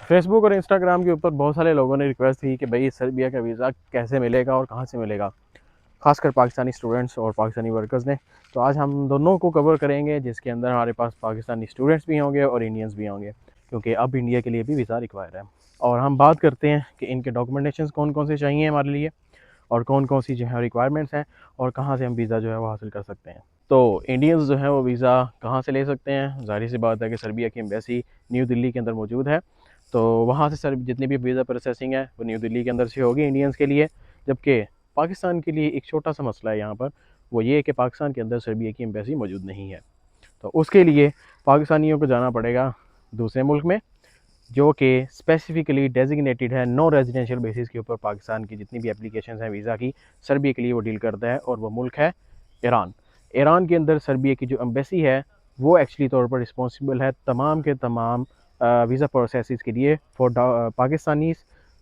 Facebook और Instagram के ऊपर बहुत सारे लोगों ने रिक्वेस्ट की कि भाई सर्बिया का वीज़ा कैसे मिलेगा और कहाँ से मिलेगा, खासकर पाकिस्तानी स्टूडेंट्स और पाकिस्तानी वर्कर्स ने। तो आज हम दोनों को कवर करेंगे, जिसके अंदर हमारे पास पाकिस्तानी स्टूडेंट्स भी होंगे और इंडियंस भी होंगे, क्योंकि अब इंडिया के लिए भी वीज़ा रिक्वायर है। और हम बात करते हैं कि इनके डॉक्यूमेंटेशन कौन कौन से चाहिए हमारे लिए और कौन कौन सी जो है रिक्वायरमेंट्स हैं और कहाँ से हम वीज़ा जो है वो हासिल कर सकते हैं। तो इंडियंस जो है वो वीज़ा कहाँ से ले सकते हैं? ज़ाहिर सी बात है कि सर्बिया की एम्बेसी न्यू दिल्ली के अंदर मौजूद है, तो वहाँ से सर जितनी भी वीज़ा प्रोसेसिंग है वो न्यू दिल्ली के अंदर से होगी इंडियंस के लिए। जबकि पाकिस्तान के लिए एक छोटा सा मसला है यहाँ पर, वो ये है कि पाकिस्तान के अंदर सर्बिया की एम्बेसी मौजूद नहीं है। तो उसके लिए पाकिस्तानियों को जाना पड़ेगा दूसरे मुल्क में, जो कि स्पेसिफिकली डेजिग्नेटेड है नॉन रेजिडेंशियल बेसिस के ऊपर। पाकिस्तान की जितनी भी एप्लीकेशन हैं वीज़ा की, सर्बिया के लिए वो डील करता है, और वो मुल्क है ईरान। ईरान के अंदर सर्बिया की जो एम्बेसी है वो एक्चुअली तौर पर रिस्पॉन्सिबल है तमाम के तमाम वीज़ा प्रोसेस के लिए फॉर पाकिस्तानी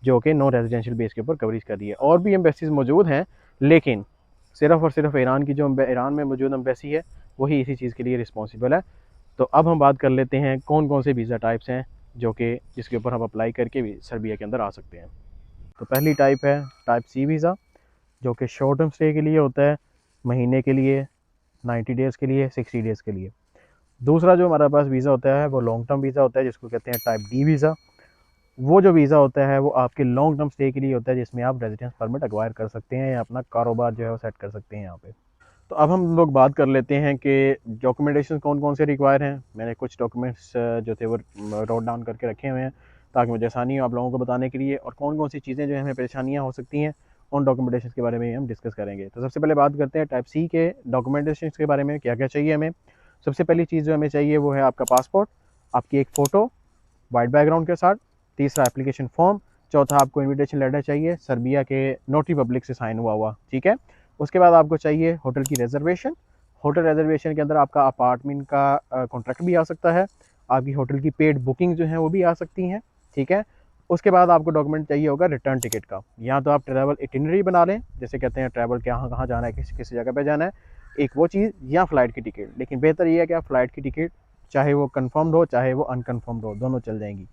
जो कि नॉन रेजिडेंशियल बेस के ऊपर कवरेज कर रही है। और भी एम्बेसीज मौजूद हैं, लेकिन सिर्फ़ और सिर्फ ईरान की जो ईरान में मौजूद एम्बेसी है वही इसी चीज़ के लिए रिस्पॉन्सिबल है। तो अब हम बात कर लेते हैं कौन कौन से वीज़ा टाइप्स हैं जो कि जिसके ऊपर हम अप्लाई करके भी सर्बिया के अंदर आ सकते हैं। तो पहली टाइप है टाइप सी वीज़ा, जो कि शॉर्ट टर्म स्टे के लिए होता है, महीने के लिए, 90 डेज़ के लिए, 60 डेज़ के लिए। दूसरा जो हमारे पास वीज़ा होता है वो लॉन्ग टर्म वीज़ा होता है, जिसको कहते हैं टाइप डी वीज़ा। वो जो वीज़ा होता है वो आपके लॉन्ग टर्म स्टे के लिए होता है, जिसमें आप रेजिडेंस परमिट एक्वायर कर सकते हैं या अपना कारोबार जो है वो सेट कर सकते हैं यहाँ पे। तो अब हम लोग बात कर लेते हैं कि डॉक्यूमेंटेशन कौन कौन से रिक्वायर हैं। मैंने कुछ डॉक्यूमेंट्स जो थे वो नोट डाउन करके रखे हुए हैं, ताकि मुझे आसानी हो आप लोगों को बताने के लिए, और कौन कौन सी चीज़ें जो है हमें परेशानियाँ हो सकती हैं उन डॉक्यूमेंटेशन के बारे में हम डिस्कस करेंगे। तो सबसे पहले बात करते हैं टाइप सी के डॉक्यूमेंटेशन के बारे में, क्या क्या चाहिए हमें। सबसे पहली चीज़ जो हमें चाहिए वो है आपका पासपोर्ट, आपकी एक फ़ोटो वाइट बैकग्राउंड के साथ। तीसरा एप्लीकेशन फॉर्म। चौथा आपको इनविटेशन लेटर चाहिए सर्बिया के नोटरी पब्लिक से साइन हुआ, ठीक है। उसके बाद आपको चाहिए होटल की रिजर्वेशन। होटल रिजर्वेशन के अंदर आपका अपार्टमेंट का कॉन्ट्रैक्ट भी आ सकता है, आपकी होटल की पेड बुकिंग जो है वो भी आ सकती हैं, ठीक है। उसके बाद आपको डॉक्यूमेंट चाहिए होगा रिटर्न टिकट का। या तो आप ट्रैवल इटिनरी बना लें, जैसे कहते हैं ट्रैवल कहाँ कहाँ जाना है, किस किस जगह पे जाना है, एक वो चीज़, या फ़्लाइट की टिकट। लेकिन बेहतर ये है कि आप फ़्लाइट की टिकट चाहे वो कन्फर्म्ड हो चाहे वो अनकन्फर्म्ड हो, दोनों चल जाएंगी।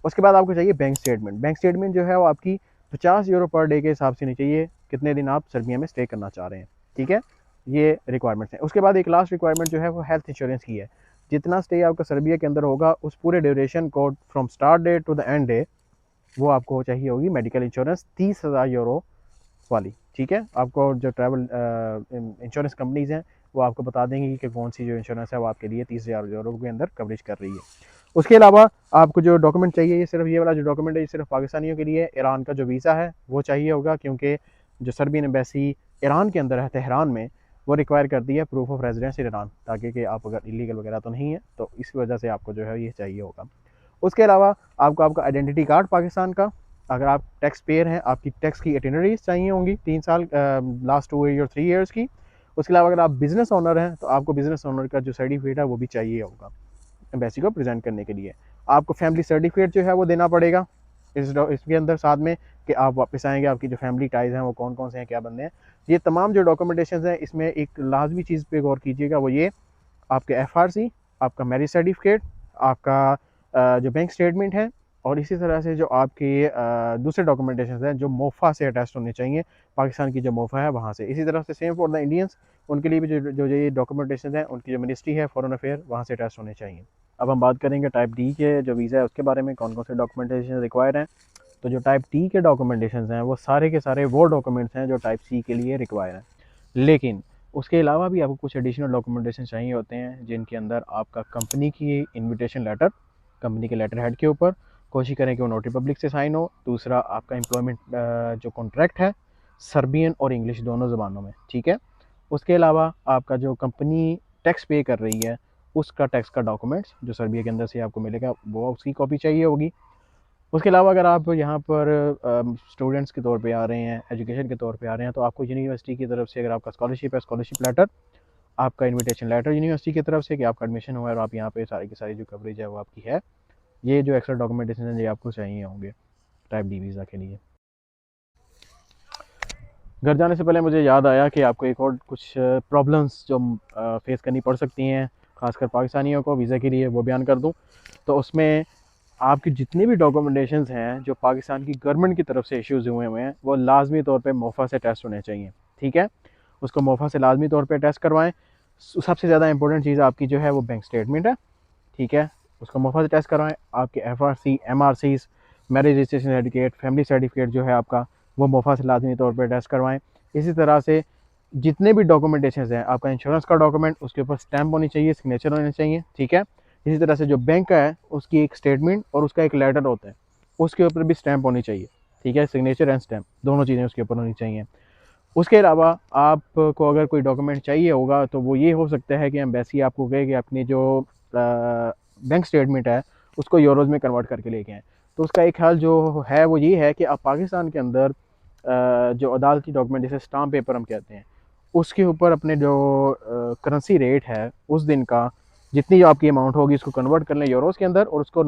उसके बाद आपको चाहिए बैंक स्टेटमेंट। बैंक स्टेटमेंट जो है वो आपकी 50 यूरो पर डे के हिसाब से नहीं चाहिए, कितने दिन आप सर्बिया में स्टे करना चाह रहे हैं, ठीक है। ये रिक्वायरमेंट्स हैं। उसके बाद एक लास्ट रिक्वायरमेंट जो है वो हेल्थ इंश्योरेंस की है। जितना स्टे आपका सर्बिया के अंदर होगा उस पूरे ड्यूरेशन को from start day to the end day वो आपको चाहिए होगी मेडिकल इंश्योरेंस 30,000 यूरो वाली, ठीक है। आपको जो ट्रैवल इंश्योरेंस कंपनीज हैं वो आपको बता देंगी कि कौन सी जो इंश्योरेंस है वो आपके लिए 30,000 यूरो के अंदर कवरेज कर रही है। उसके अलावा आपको जो डॉक्यूमेंट चाहिए, ये सिर्फ ये वाला जो डॉक्यूमेंट है ये सिर्फ पाकिस्तानियों के लिए। ईरान का जो वीज़ा है वो चाहिए होगा, क्योंकि जो सर्बियन एम्बेसी ईरान के अंदर है तेहरान में, वो रिक्वायर करती है proof of residence in Iran, ताकि कि आप अगर इलीगल वगैरह तो नहीं है, तो इस वजह से आपको जो है ये चाहिए होगा। उसके अलावा आपको आपका आइडेंटिटी कार्ड पाकिस्तान का, अगर आप टैक्स पेयर हैं आपकी टैक्स की इटिनरीज चाहिए होंगी 3 साल लास्ट 2 ईयर 3 ईयर्स की। उसके अलावा अगर आप बिज़नेस ओनर हैं तो आपको बिज़नेस ओनर का जो सर्टिफिकेट है वो भी चाहिए होगा एम्बेसी को प्रेजेंट करने के लिए। आपको फैमिली सर्टिफिकेट जो है वो देना पड़ेगा इसके अंदर साथ में, कि आप वापस आएंगे, आपकी जो फैमिली टाइज हैं वो कौन कौन से हैं, क्या बंदे हैं। ये तमाम जो डॉक्यूमेंटेशन हैं इसमें एक लाजमी चीज़ पे गौर कीजिएगा, वो ये आपके एफआरसी, आपका मैरिज सर्टिफिकेट, आपका जो बैंक स्टेटमेंट है, और इसी तरह से जो आपके दूसरे डॉक्यूमेंटेशन हैं जो मोफा से अटैच होने चाहिए, पाकिस्तान की जो मोफा है वहाँ से। इसी तरह से सेम फॉर द इंडियंस, उनके लिए भी जो ये डॉक्यूमेंटेशन है उनकी जो मिनिस्ट्री है फॉरेन अफेयर वहाँ से अटैच होने चाहिए। अब हम बात करेंगे टाइप डी के जो वीज़ा है उसके बारे में, कौन कौन से डॉक्यूमेंटेशन रिक्वायर्ड हैं। तो जो टाइप डी के डॉक्यूमेंटेशन हैं वो सारे के सारे वो डॉक्यूमेंट्स हैं जो टाइप सी के लिए रिक्वायर हैं, लेकिन उसके अलावा भी आपको कुछ एडिशनल डॉक्यूमेंटेशन चाहिए होते हैं, जिनके अंदर आपका कंपनी की इनविटेशन लेटर, कंपनी के लेटर हेड के ऊपर कोशिश करें कि वो नोटरी पब्लिक से साइन हो। दूसरा आपका एम्प्लॉयमेंट जो कॉन्ट्रैक्ट है सर्बियन और इंग्लिश दोनों ज़बानों में, ठीक है। उसके अलावा आपका जो कंपनी टैक्स पे कर रही है उसका टैक्स का डॉक्यूमेंट्स जो सर्बिया के अंदर से आपको मिलेगा वो उसकी कॉपी चाहिए होगी। उसके अलावा अगर आप यहाँ पर स्टूडेंट्स के तौर पे आ रहे हैं, एजुकेशन के तौर पे आ रहे हैं, तो आपको यूनिवर्सिटी की तरफ से अगर आपका स्कॉलरशिप है, स्कॉलरशिप लेटर, आपका इनविटेशन लेटर यूनिवर्सिटी की तरफ से कि आपका एडमिशन हुआ है और आप यहाँ पे सारी की सारी जो कवरेज है वो आपकी है, ये जो एक्स्ट्रा डॉक्यूमेंटेशन है ये आपको चाहिए होंगे टाइप डी वीज़ा के लिए। घर जाने से पहले मुझे याद आया कि आपको एक और कुछ प्रॉब्लम्स जो फेस करनी पड़ सकती हैं खासकर पाकिस्तानियों को वीज़ा के लिए, वो बयान कर दूं। तो उसमें आपके जितने भी डॉक्यूमेंटेशंस हैं जो पाकिस्तान की गवर्नमेंट की तरफ से इश्यूज़ हुए हैं वो लाजमी तौर पे मोफा से टेस्ट होने चाहिए, ठीक है। उसको मोफा से लाजमी तौर पे टेस्ट करवाएं। सबसे ज़्यादा इंपॉर्टेंट चीज़ आपकी जो है वो बैंक स्टेटमेंट है, ठीक है। उसको मुफ्त से टेस्ट करवाएं। आपके FRC, MRCs, marriage registration certificate, family certificate जो है आपका, वो मुफ्त से लाजमी तौर पर टेस्ट करवाएं। इसी तरह से जितने भी डॉक्यूमेंटेशन हैं, आपका इंश्योरेंस का डॉक्यूमेंट, उसके ऊपर स्टैम्प होनी चाहिए, सिग्नेचर होने चाहिए, ठीक है। इसी तरह से जो बैंक का है उसकी एक स्टेटमेंट और उसका एक लेटर होता है, उसके ऊपर भी स्टैम्प होनी चाहिए, ठीक है। सिग्नेचर एंड स्टैम्प दोनों चीज़ें उसके ऊपर होनी चाहिए। उसके अलावा आपको अगर कोई डॉक्यूमेंट चाहिए होगा तो वो ये हो सकता है कि एम्बेसी आपको कहे कि अपनी जो बैंक स्टेटमेंट है उसको यूरोज़ में कन्वर्ट करके लेके आएँ। तो उसका एक हल जो है वो ये है कि आप पाकिस्तान के अंदर जो अदालती डॉक्यूमेंट जिसे स्टाम्प पेपर हम कहते हैं, उसके ऊपर अपने जो करेंसी रेट है उस दिन का जितनी जो आपकी अमाउंट होगी उसको कन्वर्ट कर लें यूरोज़ के अंदर, और उसको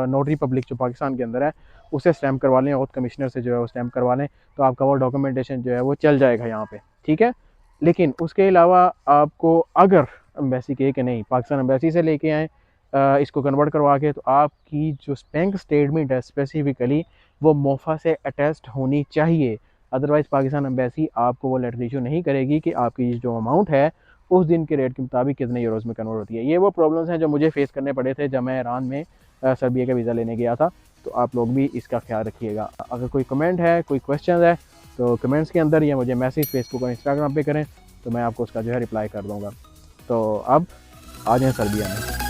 नोटरी पब्लिक जो पाकिस्तान के अंदर है उससे स्टैम्प करवा लें, और कमिश्नर से जो है वो स्टैम्प करवा लें। तो आपका वो डॉक्यूमेंटेशन जो है वो चल जाएगा यहाँ पे, ठीक है। लेकिन उसके अलावा आपको अगर एम्बेसी कहे कि नहीं पाकिस्तान एम्बेसी से लेके आएँ इसको कन्वर्ट करवा के, तो आपकी जो बैंक स्टेटमेंट है स्पेसिफिकली वो मोफा से अटैच्ड होनी चाहिए। अदरवाइज़ पाकिस्तान एम्बेसी आपको वो लेटर इशू नहीं करेगी कि आपकी जो अमाउंट है उस दिन के रेट के मुताबिक कितने यूरोज़ में कन्वर्ट होती है। ये वो प्रॉब्लम्स हैं जो मुझे फेस करने पड़े थे जब मैं ईरान में सर्बिया का वीज़ा लेने गया था। तो आप लोग भी इसका ख्याल रखिएगा। अगर कोई कमेंट है, कोई क्वेश्चन है, तो कमेंट्स के अंदर या मुझे मैसेज फेसबुक और इंस्टाग्राम पे करें, तो मैं आपको उसका जो है रिप्लाई कर दूँगा। तो अब आ जाएँ सर्बिया में।